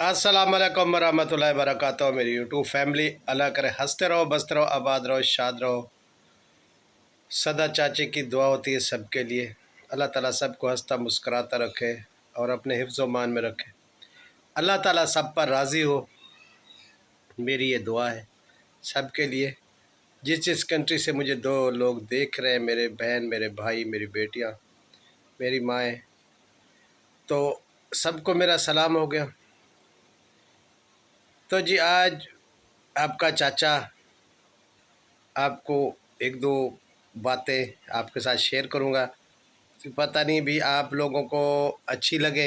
अस्सलाम वालेकुम वरहमतुल्लाहि वबरकातुहू। मेरी यूट्यूब फैमिली, अल्लाह करे हंसते रहो, बसते रहो, आबाद रहो, शाद रहो। सदा चाचे की दुआ होती है सबके लिए। अल्लाह ताला सबको हंसता मुस्कुराता रखे और अपने हिफ्ज़ व मान में रखे। अल्लाह ताला सब पर राज़ी हो, मेरी ये दुआ है सबके लिए। जिस जिस कंट्री से मुझे दो लोग देख रहे हैं, मेरे बहन, मेरे भाई, मेरी बेटियाँ, मेरी माएँ, तो सबको मेरा सलाम हो गया। तो जी आज आपका चाचा आपको एक दो बातें आपके साथ शेयर करूँगा। पता नहीं भी आप लोगों को अच्छी लगे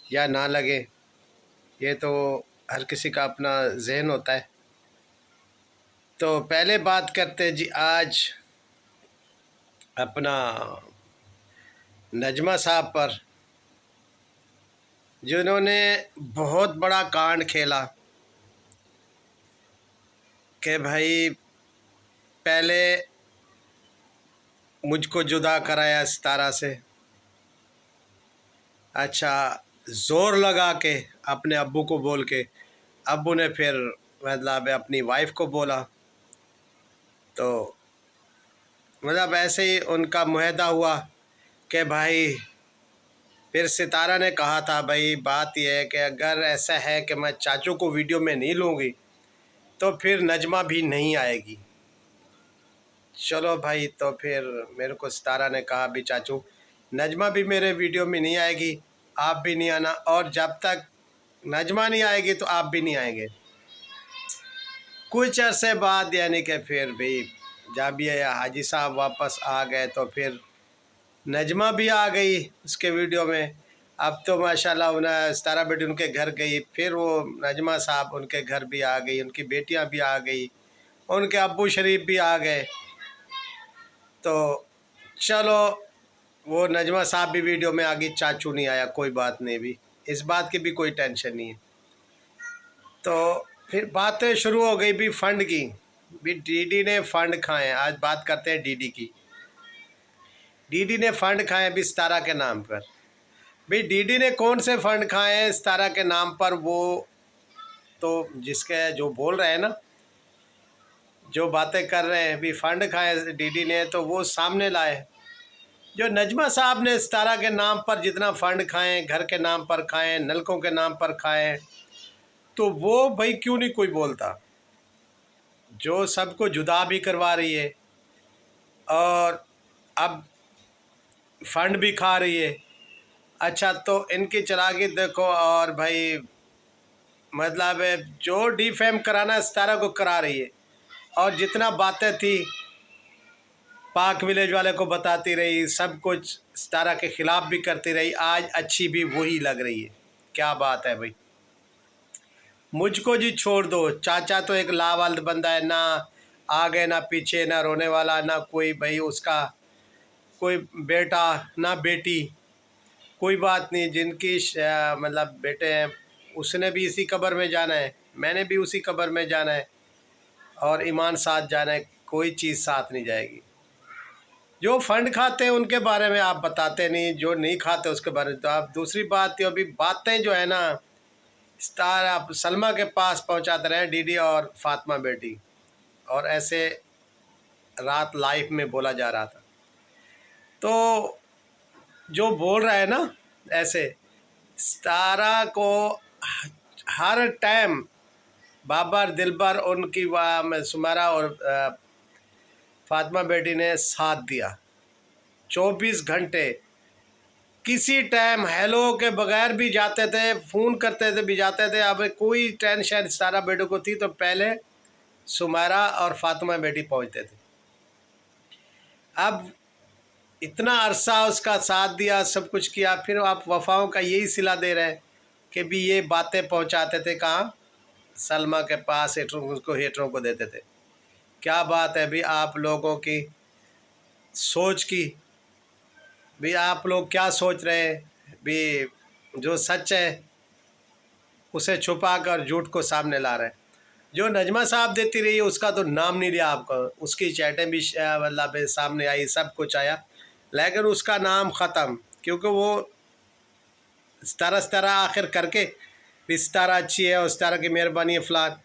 या ना लगे, ये तो हर किसी का अपना जहन होता है। तो पहले बात करते हैं जी आज अपना नजमा साहब पर, जिन्होंने बहुत बड़ा कांड खेला कि भाई पहले मुझको जुदा कराया सितारा से। अच्छा, ज़ोर लगा के अपने अब्बू को बोल के, अब्बू ने फिर मतलब अपनी वाइफ को बोला, तो मतलब ऐसे ही उनका मुआहदा हुआ कि भाई फिर सितारा ने कहा था भाई बात यह है कि अगर ऐसा है कि मैं चाचू को वीडियो में नहीं लूँगी तो फिर नजमा भी नहीं आएगी। चलो भाई, तो फिर मेरे को सितारा ने कहा भी चाचू नजमा भी मेरे वीडियो में नहीं आएगी, आप भी नहीं आना, और जब तक नजमा नहीं आएगी तो आप भी नहीं आएंगे। कुछ अरसे बाद यानी कि फिर भी जब ये हाजी साहब वापस आ गए तो फिर नजमा भी आ गई उसके वीडियो में। अब तो माशाल्लाह उन्हें सितारा बेटी उनके घर गई, फिर वो नजमा साहब उनके घर भी आ गई, उनकी बेटियां भी आ गई, उनके अब्बू शरीफ भी आ गए। तो चलो वो नजमा साहब भी वीडियो में आ गई, चाचू नहीं आया, कोई बात नहीं, भी इस बात की भी कोई टेंशन नहीं है। तो फिर बातें शुरू हो गई भी फ़ंड की, भी डीडी ने फ़ंड खाए। आज बात करते हैं डीडी की। डीडी ने फ़ंड खाए भी सितारा के नाम पर। भाई डीडी ने कौन से फ़ंड खाए हैं सितारा के नाम पर, वो तो जिसके जो बोल रहे हैं ना, जो बातें कर रहे हैं भी फ़ंड खाए डीडी ने, तो वो सामने लाए। जो नजमा साहब ने सितारा के नाम पर जितना फ़ंड खाएँ, घर के नाम पर खाएँ, नलकों के नाम पर खाएँ, तो वो भाई क्यों नहीं कोई बोलता। जो सबको जुदा भी करवा रही है और अब फ़ंड भी खा रही है। अच्छा, तो इनकी चलाकी देखो। और भाई मतलब जो डिफेम कराना सितारा को करा रही है, और जितना बातें थी पाक विलेज वाले को बताती रही, सब कुछ सितारा के ख़िलाफ़ भी करती रही, आज अच्छी भी वही लग रही है। क्या बात है भाई। मुझको जी छोड़ दो, चाचा तो एक लावालिद बंदा है, ना आगे ना पीछे, ना रोने वाला, ना कोई भाई उसका कोई बेटा ना बेटी, कोई बात नहीं। जिनकी मतलब बेटे हैं, उसने भी इसी कब्र में जाना है, मैंने भी उसी कब्र में जाना है, और ईमान साथ जाना है, कोई चीज़ साथ नहीं जाएगी। जो फ़ंड खाते हैं उनके बारे में आप बताते नहीं, जो नहीं खाते उसके बारे में तो आप। दूसरी बात ये अभी बातें जो है ना स्टार आप सलमा के पास पहुंचाते रहे डीडी और फातिमा बेटी, और ऐसे रात लाइफ में बोला जा रहा था। तो जो बोल रहा है ना ऐसे सितारा को हर टाइम बाबर दिलबर उनकी सुमारा और फातिमा बेटी ने साथ दिया 24 घंटे। किसी टाइम हेलो के बगैर भी जाते थे, फ़ोन करते थे भी जाते थे। अब कोई टेंशन सितारा बेटों को थी तो पहले सुमारा और फातिमा बेटी पहुंचते थे। अब इतना अरसा उसका साथ दिया, सब कुछ किया, फिर आप वफ़ाओं का यही सिला दे रहे हैं कि भी ये बातें पहुंचाते थे कहाँ, सलमा के पास, हेटरों को देते थे। क्या बात है भी आप लोगों की सोच की, भी आप लोग क्या सोच रहे हैं भी जो सच है उसे छुपा कर झूठ को सामने ला रहे हैं। जो नजमा साहब देती रही उसका तो नाम नहीं लिया आपका, उसकी चैटें भी मतलब सामने आई, सब कुछ आया, लेकिन उसका नाम ख़त्म, क्योंकि वो सितारा सितारा आखिर करके सितारा अच्छी है और सितारा की मेहरबानी है फ़िलहाल।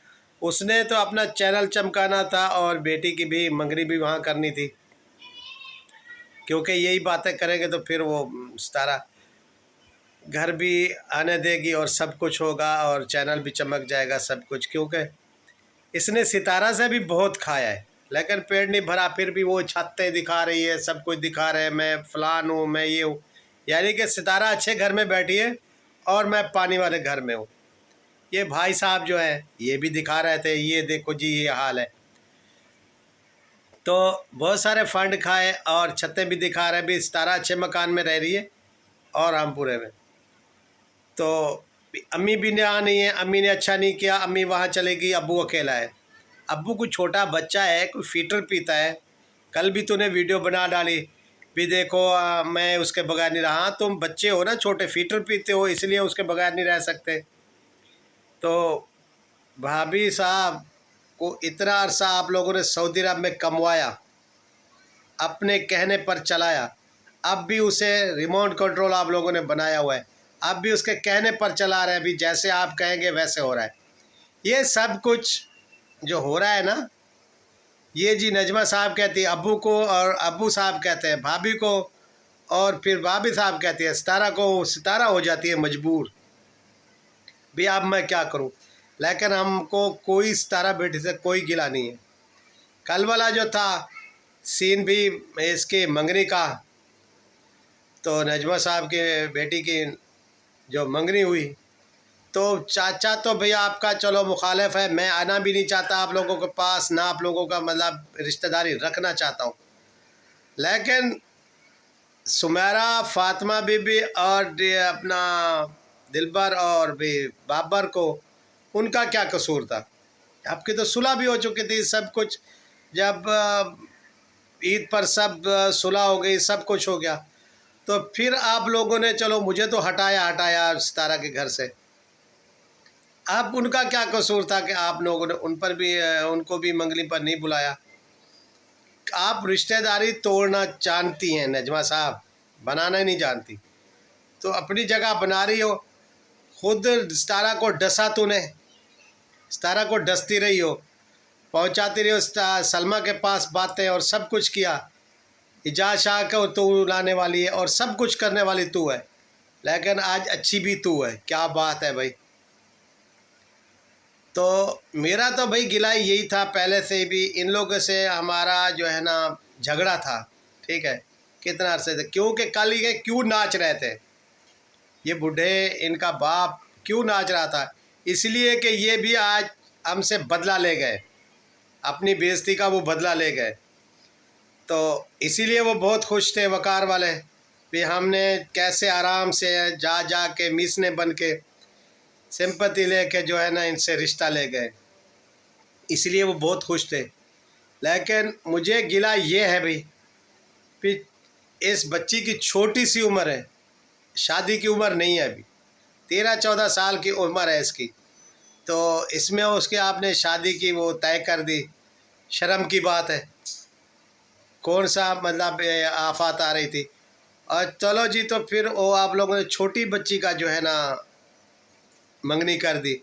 उसने तो अपना चैनल चमकाना था और बेटी की भी मंगनी भी वहाँ करनी थी, क्योंकि यही बातें करेंगे तो फिर वो सितारा घर भी आने देगी और सब कुछ होगा और चैनल भी चमक जाएगा सब कुछ, क्योंकि इसने सितारा से भी बहुत खाया है लेकिन पेट नहीं भरा, फिर भी वो छत्ते दिखा रही है, सब कुछ दिखा रहे हैं, मैं फ़लान हूँ, मैं ये हूँ। यानी कि सितारा अच्छे घर में बैठी है और मैं पानी वाले घर में हूँ। ये भाई साहब जो है ये भी दिखा रहे थे, ये देखो जी ये हाल है। तो बहुत सारे फंड खाए और छतें भी दिखा रहे, भी सितारा अच्छे मकान में रह रही है और रामपुरे में। तो अम्मी भी यहाँ नहीं है, अम्मी ने अच्छा नहीं किया, अम्मी वहाँ चलेगी, अब्बू अकेला है। अब्बू कोई छोटा बच्चा है, कोई फीटर पीता है। कल भी तूने वीडियो बना डाली भी, देखो मैं उसके बगैर नहीं रहा। हाँ, तुम बच्चे हो ना, छोटे फीटर पीते हो, इसलिए उसके बगैर नहीं रह सकते। तो भाभी साहब को इतना अरसा आप लोगों ने सऊदी अरब में कमवाया, अपने कहने पर चलाया, अब भी उसे रिमोट कंट्रोल आप लोगों ने बनाया हुआ है, अब भी उसके कहने पर चला रहे हैं, भी जैसे आप कहेंगे वैसे हो रहा है। ये सब कुछ जो हो रहा है ना, ये जी नजमा साहब कहती है अब्बू को और अब्बू साहब कहते हैं भाभी को, और फिर भाभी साहब कहती है सितारा को, सितारा हो जाती है मजबूर भी अब मैं क्या करूं। लेकिन हमको कोई सितारा बेटी से कोई गिला नहीं है। कल वाला जो था सीन भी इसके मंगनी का, तो नजमा साहब के बेटी की जो मंगनी हुई, तो चाचा तो भैया आपका चलो मुखालिफ है, मैं आना भी नहीं चाहता आप लोगों के पास, ना आप लोगों का मतलब रिश्तेदारी रखना चाहता हूँ। लेकिन सुमेरा, फातिमा बीबी और अपना दिलबर और भी बाबर को, उनका क्या कसूर था? आपकी तो सुलह भी हो चुकी थी, सब कुछ जब ईद पर सब सुलह हो गई, सब कुछ हो गया, तो फिर आप लोगों ने चलो मुझे तो हटाया सितारा के घर से। अब उनका क्या कसूर था कि आप लोगों ने उन पर भी उनको भी मंगनी पर नहीं बुलाया? आप रिश्तेदारी तोड़ना जानती हैं नजमा साहब, बनाना ही नहीं जानती। तो अपनी जगह बना रही हो, खुद सितारा को डसा तूने, सितारा को डसती रही हो, पहुंचाती रही हो सलमा के पास बातें और सब कुछ किया। इजाज़ शाह को तू लाने वाली है और सब कुछ करने वाली तू है, लेकिन आज अच्छी भी तू है। क्या बात है भाई। तो मेरा तो भाई गिला यही था पहले से भी, इन लोगों से हमारा जो है ना झगड़ा था, ठीक है, कितना अरसे से, क्योंकि कल ये क्यों नाच रहे थे, ये बूढ़े इनका बाप क्यों नाच रहा था? इसलिए कि ये भी आज हमसे बदला ले गए, अपनी बेइज्जती का वो बदला ले गए। तो इसीलिए वो बहुत खुश थे वकार वाले भी, हमने कैसे आराम से जा जा के मीसने बन के सिंपति लेके जो है ना इनसे रिश्ता ले गए, इसलिए वो बहुत खुश थे। लेकिन मुझे गिला ये है भाई, इस बच्ची की छोटी सी उम्र है, शादी की उम्र नहीं है, अभी 13-14 साल की उम्र है इसकी, तो इसमें उसके आपने शादी की वो तय कर दी, शर्म की बात है। कौन सा मतलब आफत आ रही थी? और चलो जी, तो फिर वो आप लोगों ने छोटी बच्ची का जो है ना मंगनी कर दी।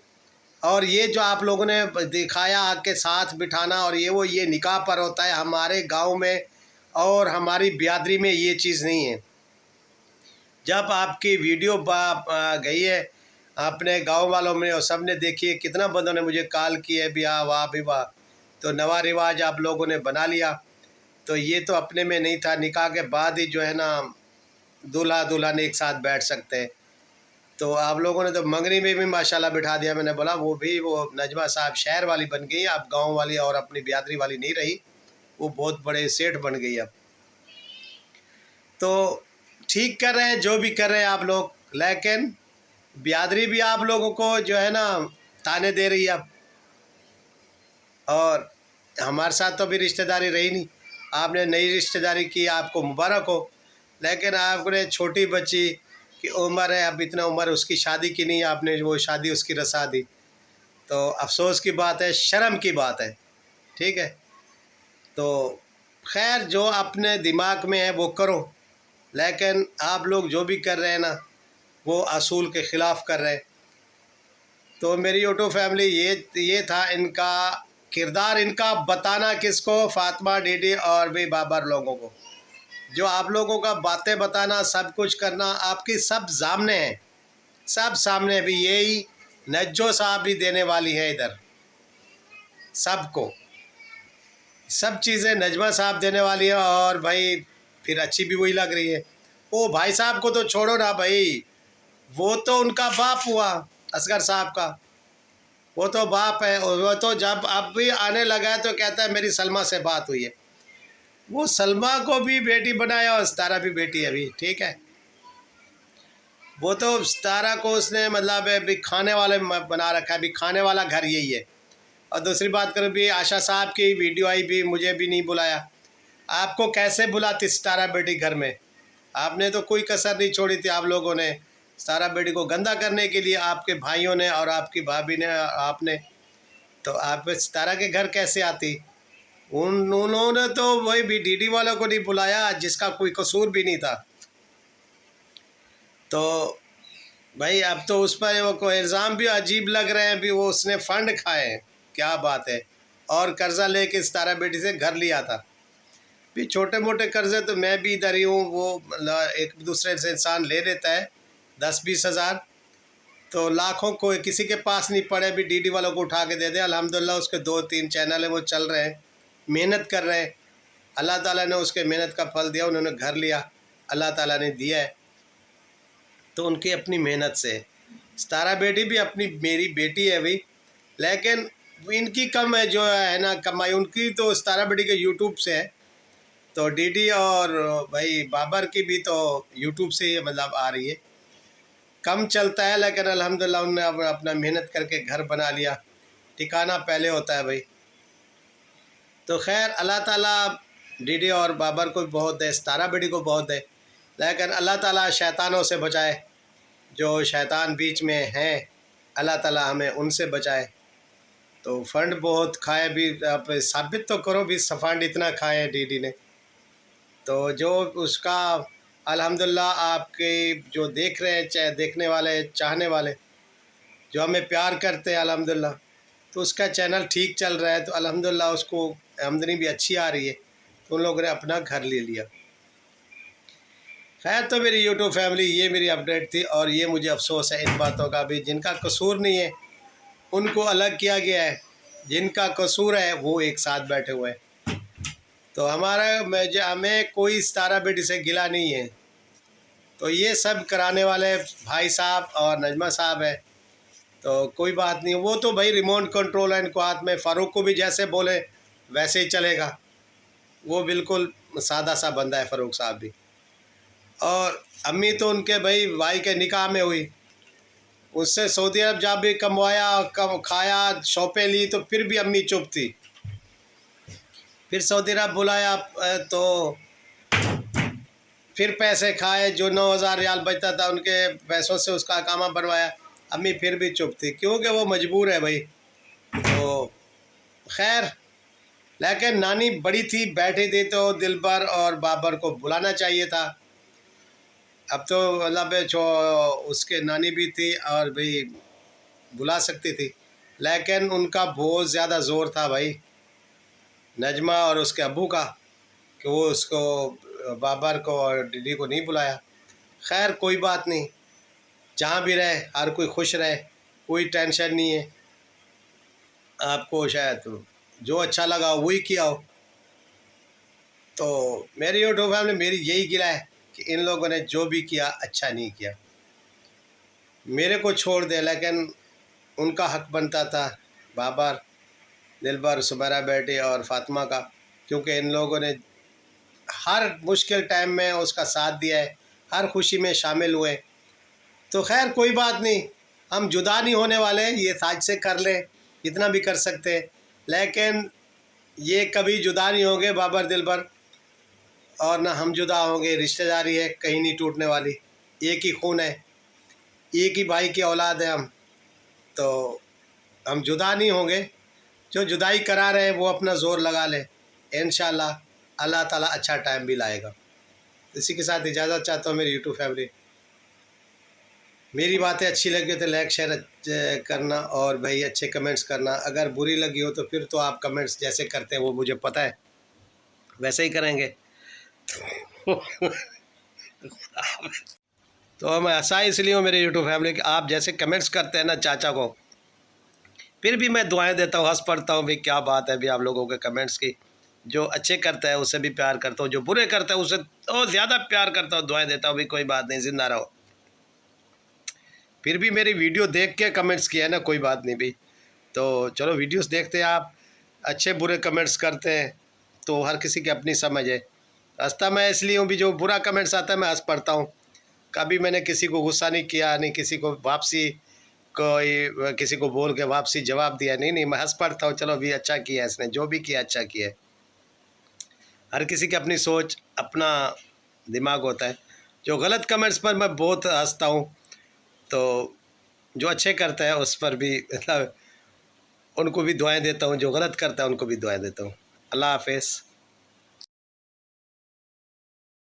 और ये जो आप लोगों ने दिखाया आके साथ बिठाना, और ये निकाह पर होता है हमारे गांव में और हमारी बिरादरी में ये चीज़ नहीं है। जब आपकी वीडियो गई है अपने गांव वालों में और सब ने देखी है, कितना बंदों ने मुझे कॉल की है भी हाँ वाह भी वाह, तो नवा रिवाज आप लोगों ने बना लिया। तो ये तो अपने में नहीं था, निकाह के बाद ही जो है ना दूल्हा दुल्हन एक साथ बैठ सकते हैं। तो आप लोगों ने तो मंगनी में भी माशाल्लाह बिठा दिया। मैंने बोला वो भी, वो नजमा साहब शहर वाली बन गई, अब गांव वाली और अपनी बिरादरी वाली नहीं रही, वो बहुत बड़े सेठ बन गई अब। तो ठीक कर रहे हैं जो भी कर रहे हैं आप लोग, लेकिन बिरादरी भी आप लोगों को जो है ना ताने दे रही है अब। और हमारे साथ तो भी रिश्तेदारी रही नहीं, आपने नई रिश्तेदारी की, आपको मुबारक हो। लेकिन आपने छोटी बच्ची की उम्र है, अब इतना उम्र उसकी शादी की नहीं, आपने वो शादी उसकी रसा दी, तो अफसोस की बात है, शर्म की बात है, ठीक है। तो खैर जो अपने दिमाग में है वो करो, लेकिन आप लोग जो भी कर रहे हैं ना वो असूल के ख़िलाफ़ कर रहे हैं। तो मेरी यूट्यूब फैमिली ये था इनका किरदार, इनका बताना किसको, फातिमा डीडी और भी बाबर लोगों को, जो आप लोगों का बातें बताना, सब कुछ करना आपकी सब सामने है, सब सामने। अभी यही नज्जो साहब भी देने वाली है इधर सबको, सब चीज़ें नजमा साहब देने वाली है। और भाई फिर अच्छी भी वही लग रही है। ओ भाई साहब को तो छोड़ो ना भाई, वो तो उनका बाप हुआ असगर साहब का, वो तो बाप है। और वो तो जब अब भी आने लगा है तो कहता है मेरी सलमा से बात हुई है। वो सलमा को भी बेटी बनाया और सितारा भी बेटी है अभी, ठीक है। वो तो सितारा को उसने मतलब अभी खाने वाले बना रखा है, अभी खाने वाला घर यही है। और दूसरी बात करूँ भी, आशा साहब की वीडियो आई भी, मुझे भी नहीं बुलाया। आपको कैसे बुलाती सितारा बेटी घर में? आपने तो कोई कसर नहीं छोड़ी थी आप लोगों ने सितारा बेटी को गंदा करने के लिए, आपके भाइयों ने और आपकी भाभी ने, आपने। तो आप सितारा के घर कैसे आती? उन्होंने तो वही भी डीडी वालों को नहीं बुलाया जिसका कोई कसूर भी नहीं था। तो भाई अब तो उस पर वो कोई इल्ज़ाम भी अजीब लग रहे हैं भी, वो उसने फ़ंड खाए हैं, क्या बात है। और कर्ज़ा लेके सितारा बेटी से घर लिया था। भी छोटे मोटे कर्ज़े तो मैं भी इधर ही हूँ, वो एक दूसरे से इंसान ले लेता है 10-20 हज़ार, तो लाखों को किसी के पास नहीं पड़े भी डीडी वालों को उठा के दे दे। अल्हम्दुलिल्लाह उसके 2-3 चैनल हैं, वो चल रहे हैं, मेहनत कर रहे हैं। अल्लाह ताला ने उसके मेहनत का फल दिया, उन्होंने घर लिया, अल्लाह ताला ने दिया है, तो उनकी अपनी मेहनत से। सितारा बेटी भी अपनी मेरी बेटी है अभी, लेकिन इनकी कम है जो है ना कमाई, उनकी तो सितारा बेटी के यूट्यूब से है। तो डीडी और भाई बाबर की भी तो यूट्यूब से ही मतलब आ रही है, कम चलता है, लेकिन अल्हम्दुलिल्लाह उन्होंने अब अपना मेहनत करके घर बना लिया। ठिकाना पहले होता है भाई। तो खैर अल्लाह ताला डीडी और बाबर को भी बहुत दे, सितारा बेटी को बहुत दे, लेकिन अल्लाह ताला शैतानों से बचाए, जो शैतान बीच में हैं, अल्लाह ताला हमें उनसे बचाए। तो फ़ंड बहुत खाए भी, आप साबित तो करो भी फ़ंड इतना खाए हैं डीडी ने। तो जो उसका अल्हम्दुलिल्लाह आपके जो देख रहे हैं, चाहे देखने वाले, चाहने वाले जो हमें प्यार करते हैं अल्हम्दुलिल्लाह, तो उसका चैनल ठीक चल रहा है, तो अल्हम्दुलिल्लाह उसको आमदनी भी अच्छी आ रही है, तो उन लोगों ने अपना घर ले लिया। खैर तो मेरी यूट्यूब फैमिली, ये मेरी अपडेट थी, और ये मुझे अफसोस है इन बातों का भी, जिनका कसूर नहीं है उनको अलग किया गया है, जिनका कसूर है वो एक साथ बैठे हुए हैं। तो हमें कोई सितारा बेटी से गिला नहीं है। तो ये सब कराने वाले भाई साहब और नजमा साहब है, तो कोई बात नहीं। वो तो भाई रिमोट कंट्रोल है इनको हाथ में, फ़ारूक को भी जैसे बोले वैसे ही चलेगा, वो बिल्कुल सादा सा बंदा है फ़ारूक साहब भी। और अम्मी तो उनके भाई के निकाह में हुई, उससे सऊदी अरब जब भी कमवाया, कम खाया, शॉपें ली, तो फिर भी अम्मी चुप थी। फिर सऊदी अरब बुलाया तो फिर पैसे खाए, जो 9,000 रियाल बचता था उनके पैसों से उसका अकामा बनवाया, अम्मी फिर भी चुप थी, क्योंकि वो मजबूर है भाई। तो खैर, लेकिन नानी बड़ी थी, बैठी थी, तो दिलबर और बाबर को बुलाना चाहिए था। अब तो मतलब जो उसके नानी भी थी और भी बुला सकती थी, लेकिन उनका बहुत ज़्यादा ज़ोर था भाई नजमा और उसके अब्बू का, कि वो उसको बाबर को और डीडी को नहीं बुलाया। खैर कोई बात नहीं, जहाँ भी रहे हर कोई खुश रहे, कोई टेंशन नहीं है। आपको शायद जो अच्छा लगा वही किया हो। तो मेरी यूट्यूब फैमिली, मेरी यही गिला है कि इन लोगों ने जो भी किया अच्छा नहीं किया। मेरे को छोड़ दे, लेकिन उनका हक बनता था बाबर, दिलबर, सुमेरा बेटी और फातिमा का, क्योंकि इन लोगों ने हर मुश्किल टाइम में उसका साथ दिया है, हर खुशी में शामिल हुए। तो खैर कोई बात नहीं, हम जुदा नहीं होने वाले, ये साज से कर ले, इतना भी कर सकते, लेकिन ये कभी जुदा नहीं होंगे बाबर दिलबर, और ना हम जुदा होंगे। रिश्तेदारी है, कहीं नहीं टूटने वाली, एक ही खून है, एक ही भाई की औलाद है हम, तो हम जुदा नहीं होंगे। जो जुदाई करा रहे हैं वो अपना ज़ोर लगा ले, इंशाअल्लाह अल्लाह ताला अच्छा टाइम भी लाएगा। इसी के साथ इजाज़त चाहता हूँ मेरी यूट्यूब फैमिली। मेरी बातें अच्छी लगी तो लाइक शेयर करना और भाई अच्छे कमेंट्स करना। अगर बुरी लगी हो तो फिर तो आप कमेंट्स जैसे करते हैं वो मुझे पता है, वैसे ही करेंगे। तो मैं हंसा इसलिए हूँ मेरे यूट्यूब फैमिली कि आप जैसे कमेंट्स करते हैं ना चाचा को, फिर भी मैं दुआएं देता हूँ, हंस पड़ता हूँ। भाई क्या बात है भी आप लोगों के कमेंट्स की। जो अच्छे करता है उससे भी प्यार करता हूँ, जो बुरे करता है उससे तो ज़्यादा प्यार करता हूँ, दुआएं देता हूँ। भाई कोई बात नहीं, जिंदा रहो। फिर भी मेरी वीडियो देख के कमेंट्स किया है ना, कोई बात नहीं भाई। तो चलो वीडियोस देखते हैं आप, अच्छे बुरे कमेंट्स करते हैं तो हर किसी की अपनी समझ है। हंसता मैं इसलिए हूँ भी जो बुरा कमेंट्स आता है मैं हंस पड़ता हूँ। कभी मैंने किसी को गुस्सा नहीं किया, नहीं किसी को वापसी कोई किसी को बोल के वापसी जवाब दिया, नहीं, मैं हंस पड़ता हूँ। चलो भी अच्छा किया इसने, जो भी किया अच्छा किया है। हर किसी की अपनी सोच, अपना दिमाग होता है। जो गलत कमेंट्स पर मैं बहुत हंसता हूँ, तो जो अच्छे करते हैं उस पर भी मतलब उनको भी दुआएं देता हूँ, जो गलत करता है उनको भी दुआएं देता हूँ। अल्लाह हाफिज़।